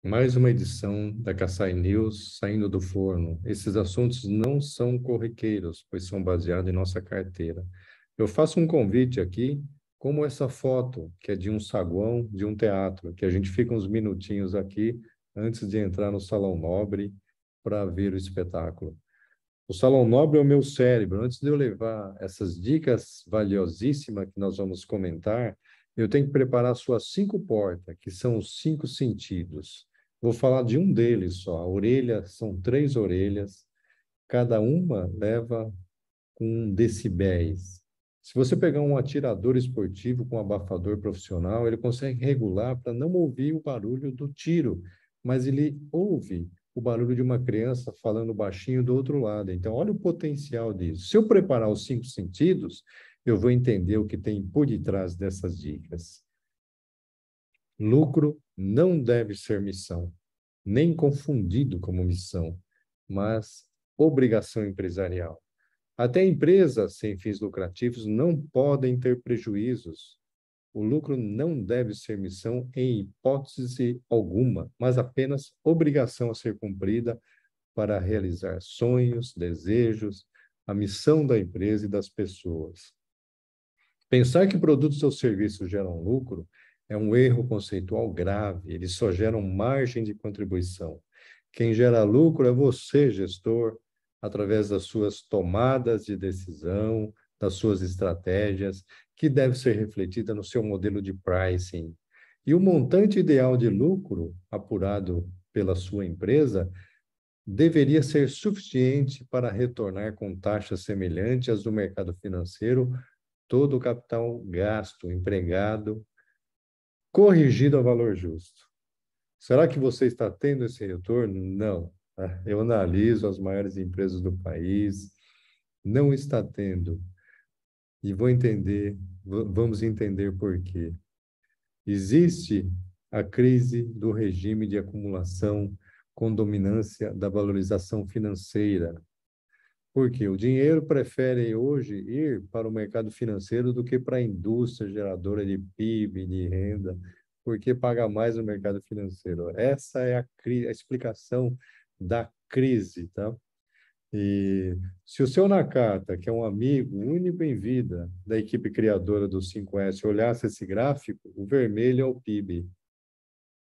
Mais uma edição da Kassai News saindo do forno. Esses assuntos não são corriqueiros, pois são baseados em nossa carteira. Eu faço um convite aqui, como essa foto, que é de um saguão de um teatro, que a gente fica uns minutinhos aqui antes de entrar no Salão Nobre para ver o espetáculo. O Salão Nobre é o meu cérebro. Antes de eu levar essas dicas valiosíssimas que nós vamos comentar, eu tenho que preparar suas 5 portas, que são os 5 sentidos. Vou falar de um deles só. A orelha, são 3 orelhas, cada uma leva com decibéis. Se você pegar um atirador esportivo com abafador profissional, ele consegue regular para não ouvir o barulho do tiro, mas ele ouve o barulho de uma criança falando baixinho do outro lado. Então, olha o potencial disso. Se eu preparar os 5 sentidos, eu vou entender o que tem por detrás dessas dicas. Lucro não deve ser missão, nem confundido como missão, mas obrigação empresarial. Até empresas sem fins lucrativos não podem ter prejuízos. O lucro não deve ser missão em hipótese alguma, mas apenas obrigação a ser cumprida para realizar sonhos, desejos, a missão da empresa e das pessoas. Pensar que produtos ou serviços geram lucro é um erro conceitual grave, eles só geram margem de contribuição. Quem gera lucro é você, gestor, através das suas tomadas de decisão, das suas estratégias, que deve ser refletida no seu modelo de pricing. E o montante ideal de lucro apurado pela sua empresa deveria ser suficiente para retornar com taxas semelhantes às do mercado financeiro todo o capital gasto, empregado, corrigido ao valor justo. Será que você está tendo esse retorno? Não. Tá? Eu analiso as maiores empresas do país, não está tendo. E vamos entender por quê. Existe a crise do regime de acumulação com dominância da valorização financeira. Porque o dinheiro prefere hoje ir para o mercado financeiro do que para a indústria geradora de PIB, de renda, porque paga mais no mercado financeiro. Essa é a explicação da crise, tá? E se o seu Nakata, que é um amigo único em vida da equipe criadora do 5S, olhasse esse gráfico, o vermelho é o PIB,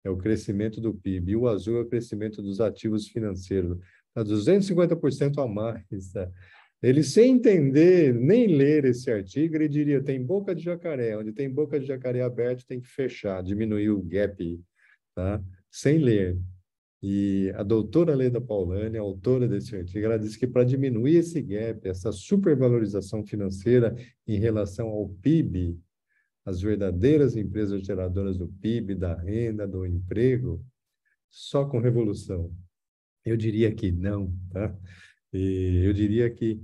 é o crescimento do PIB, e o azul é o crescimento dos ativos financeiros. Está 250% a mais. Tá? Ele, sem entender, nem ler esse artigo, ele diria, tem boca de jacaré. Onde tem boca de jacaré aberto, tem que fechar, diminuir o gap, tá? Sem ler. E a doutora Leda Paulani, autora desse artigo, ela disse que para diminuir esse gap, essa supervalorização financeira em relação ao PIB, as verdadeiras empresas geradoras do PIB, da renda, do emprego, só com revolução. Eu diria que não, tá? E eu diria que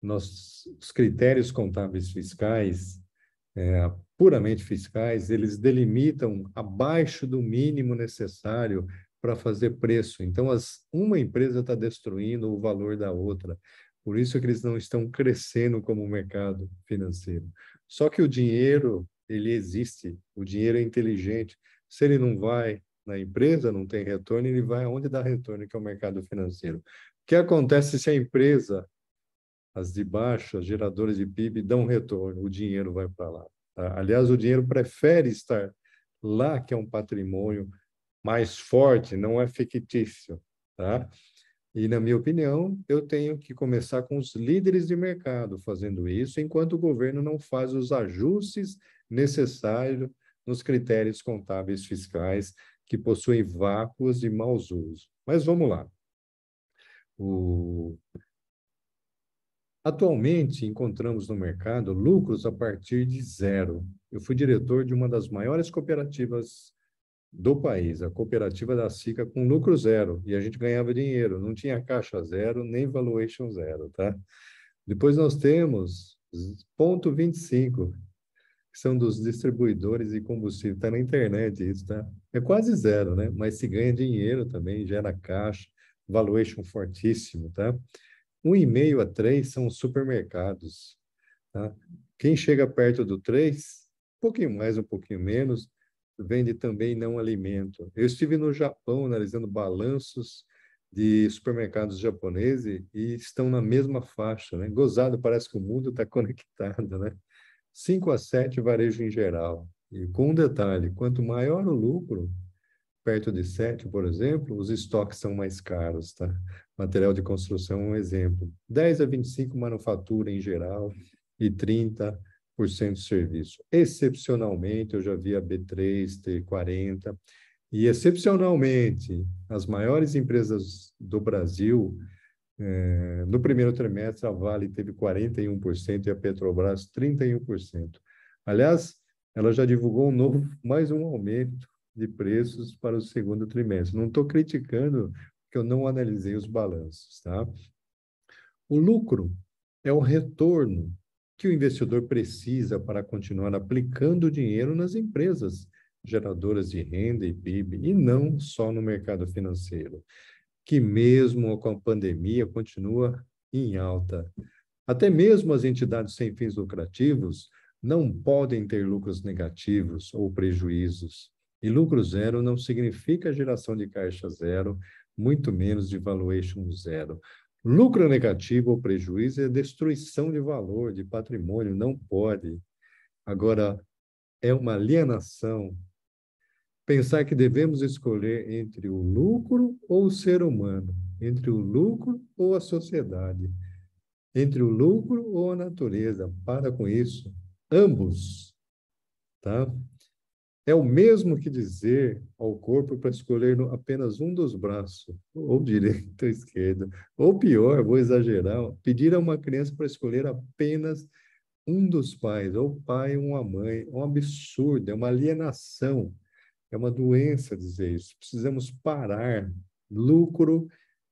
os critérios contábeis fiscais, puramente fiscais, eles delimitam abaixo do mínimo necessário para fazer preço. Então, uma empresa está destruindo o valor da outra. Por isso que eles não estão crescendo como mercado financeiro. Só que o dinheiro, ele existe. O dinheiro é inteligente. Se ele não vai na empresa, não tem retorno, ele vai aonde dá retorno, que é o mercado financeiro. O que acontece se a empresa, as de baixo, as geradoras de PIB, dão retorno? O dinheiro vai para lá. Tá? Aliás, o dinheiro prefere estar lá, que é um patrimônio mais forte, não é fictício. Tá? E, na minha opinião, eu tenho que começar com os líderes de mercado fazendo isso, enquanto o governo não faz os ajustes necessários nos critérios contábeis fiscais que possuem vácuos e maus usos. Mas vamos lá. O... Atualmente, encontramos no mercado lucros a partir de zero. Eu fui diretor de uma das maiores cooperativas do país, a cooperativa da SICA, com lucro zero, e a gente ganhava dinheiro, não tinha caixa zero, nem valuation zero, tá? Depois nós temos ponto 25, que são dos distribuidores de combustível, está na internet isso, tá? É quase zero, né? Mas se ganha dinheiro também, gera caixa, valuation fortíssimo, tá? 1,5 a 3 são os supermercados, tá? Quem chega perto do 3, um pouquinho mais, um pouquinho menos, vende também não alimento. Eu estive no Japão analisando balanços de supermercados japoneses e estão na mesma faixa, né? Gozado, parece que o mundo está conectado, né? 5 a 7 varejo em geral. E com um detalhe, quanto maior o lucro, perto de 7, por exemplo, os estoques são mais caros, tá? Material de construção é um exemplo. 10 a 25 manufatura em geral e 30% serviço. Excepcionalmente, eu já vi a B3 ter 40, e excepcionalmente, as maiores empresas do Brasil, no primeiro trimestre, a Vale teve 41% e a Petrobras 31%. Aliás, ela já divulgou mais um aumento de preços para o segundo trimestre. Não estou criticando, porque eu não analisei os balanços, tá? O lucro é o retorno que o investidor precisa para continuar aplicando o dinheiro nas empresas geradoras de renda e PIB, e não só no mercado financeiro, que mesmo com a pandemia continua em alta. Até mesmo as entidades sem fins lucrativos não podem ter lucros negativos ou prejuízos. E lucro zero não significa geração de caixa zero, muito menos de valuation zero. Lucro negativo ou prejuízo é destruição de valor, de patrimônio, não pode. Agora, é uma alienação pensar que devemos escolher entre o lucro ou o ser humano, entre o lucro ou a sociedade, entre o lucro ou a natureza. Para com isso. Ambos, tá? É o mesmo que dizer ao corpo para escolher apenas um dos braços, ou direito ou esquerdo. Ou pior, vou exagerar, pedir a uma criança para escolher apenas um dos pais, ou o pai ou uma mãe. É um absurdo, é uma alienação. É uma doença dizer isso. Precisamos parar. Lucro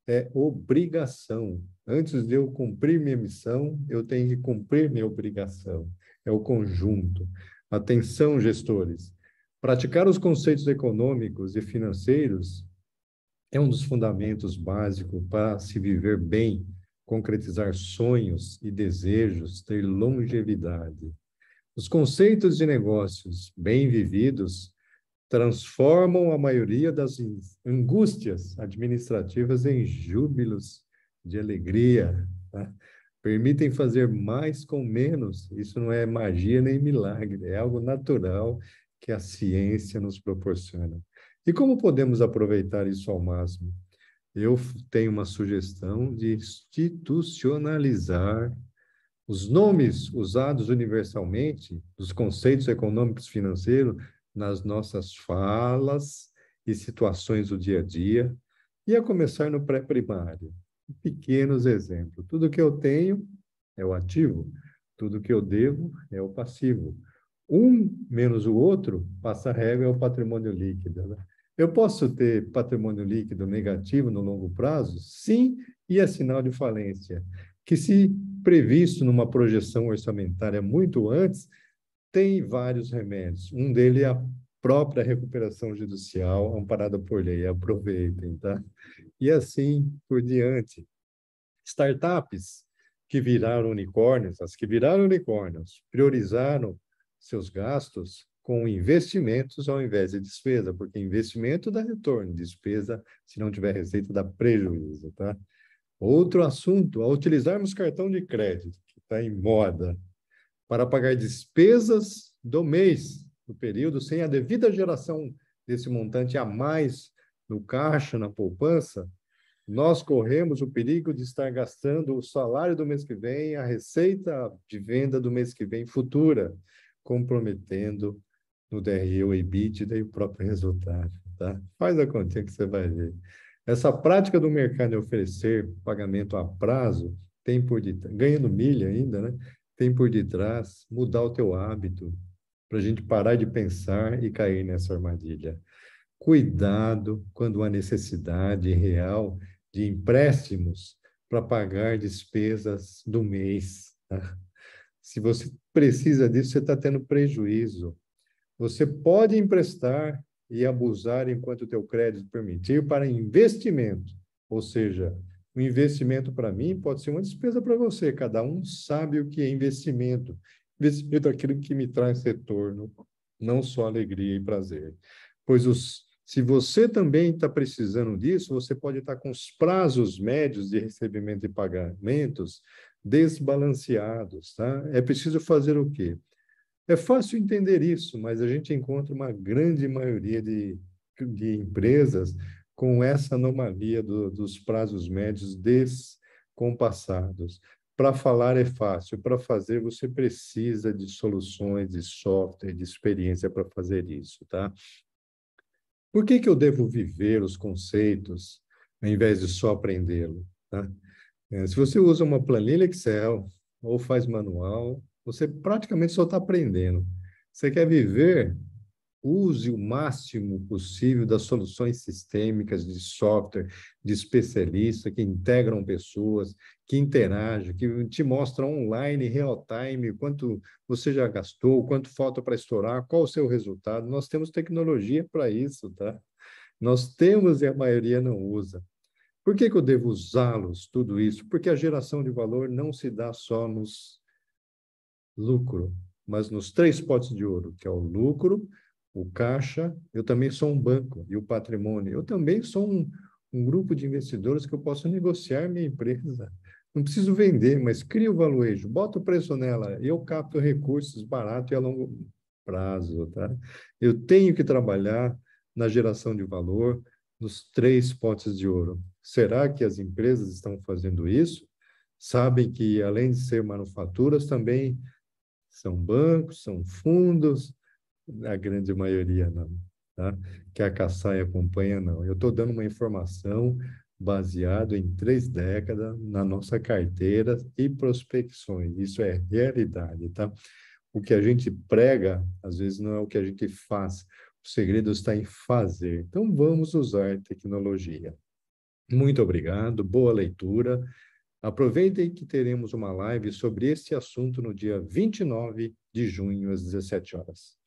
é obrigação. Antes de eu cumprir minha missão, eu tenho que cumprir minha obrigação. É o conjunto. Atenção, gestores. Praticar os conceitos econômicos e financeiros é um dos fundamentos básicos para se viver bem, concretizar sonhos e desejos, ter longevidade. Os conceitos de negócios bem vividos transformam a maioria das angústias administrativas em júbilos de alegria, tá? Permitem fazer mais com menos. Isso não é magia nem milagre, é algo natural que a ciência nos proporciona. E como podemos aproveitar isso ao máximo? Eu tenho uma sugestão de institucionalizar os nomes usados universalmente dos conceitos econômicos financeiros nas nossas falas e situações do dia a dia, e a começar no pré-primário. Pequenos exemplos. Tudo que eu tenho é o ativo, tudo que eu devo é o passivo. Um menos o outro, passa a régua, é o patrimônio líquido, né? Eu posso ter patrimônio líquido negativo no longo prazo? Sim, e é sinal de falência, que se previsto numa projeção orçamentária muito antes, tem vários remédios. Um deles é a própria recuperação judicial, amparada por lei. Aproveitem, tá? E assim por diante. Startups que viraram unicórnios, as que viraram unicórnios, priorizaram seus gastos com investimentos ao invés de despesa, porque investimento dá retorno, despesa, se não tiver receita, dá prejuízo, tá? Outro assunto, ao utilizarmos cartão de crédito, que está em moda, para pagar despesas do mês, no período, sem a devida geração desse montante a mais no caixa, na poupança, nós corremos o perigo de estar gastando o salário do mês que vem, a receita de venda do mês que vem futura, comprometendo no DRE o EBITDA e o próprio resultado, tá? Faz a continha que você vai ver. Essa prática do mercado de oferecer pagamento a prazo tem por detrás, ganhando milha ainda, né? Tem por detrás mudar o teu hábito para a gente parar de pensar e cair nessa armadilha. Cuidado quando há necessidade real de empréstimos para pagar despesas do mês, tá? Se você precisa disso, você está tendo prejuízo. Você pode emprestar e abusar enquanto o teu crédito permitir para investimento. Ou seja, o investimento para mim pode ser uma despesa para você. Cada um sabe o que é investimento. Investimento é aquilo que me traz retorno. não só alegria e prazer. Pois se você também está precisando disso, você pode estar com os prazos médios de recebimento de pagamentos desbalanceados, tá? É preciso fazer o quê? É fácil entender isso, mas a gente encontra uma grande maioria de empresas com essa anomalia dos prazos médios descompassados. Para falar é fácil, para fazer você precisa de soluções, de software, de experiência para fazer isso, tá? Por que eu devo viver os conceitos ao invés de só aprendê-lo, tá? Se você usa uma planilha Excel ou faz manual, você praticamente só está aprendendo. Você quer viver? Use o máximo possível das soluções sistêmicas de software, de especialista que integram pessoas, que interagem, que te mostram online, real time, quanto você já gastou, quanto falta para estourar, qual o seu resultado. Nós temos tecnologia para isso, tá? Nós temos e a maioria não usa. Por que eu devo usá-los, tudo isso? Porque a geração de valor não se dá só nos lucro, mas nos três potes de ouro, que é o lucro, o caixa, eu também sou um banco, e o patrimônio. Eu também sou um grupo de investidores que eu posso negociar minha empresa. Não preciso vender, mas crio o valuation, boto o preço nela, eu capto recursos barato e a longo prazo, tá? Eu tenho que trabalhar na geração de valor nos três potes de ouro. Será que as empresas estão fazendo isso? Sabem que, além de ser manufaturas, também são bancos, são fundos, a grande maioria não, tá? Que a Kassai acompanha, não. Eu estou dando uma informação baseada em 3 décadas na nossa carteira e prospecções. Isso é realidade, tá? O que a gente prega, às vezes, não é o que a gente faz. O segredo está em fazer. Então, vamos usar tecnologia. Muito obrigado, boa leitura. Aproveitem que teremos uma live sobre esse assunto no dia 29 de junho, às 17 horas.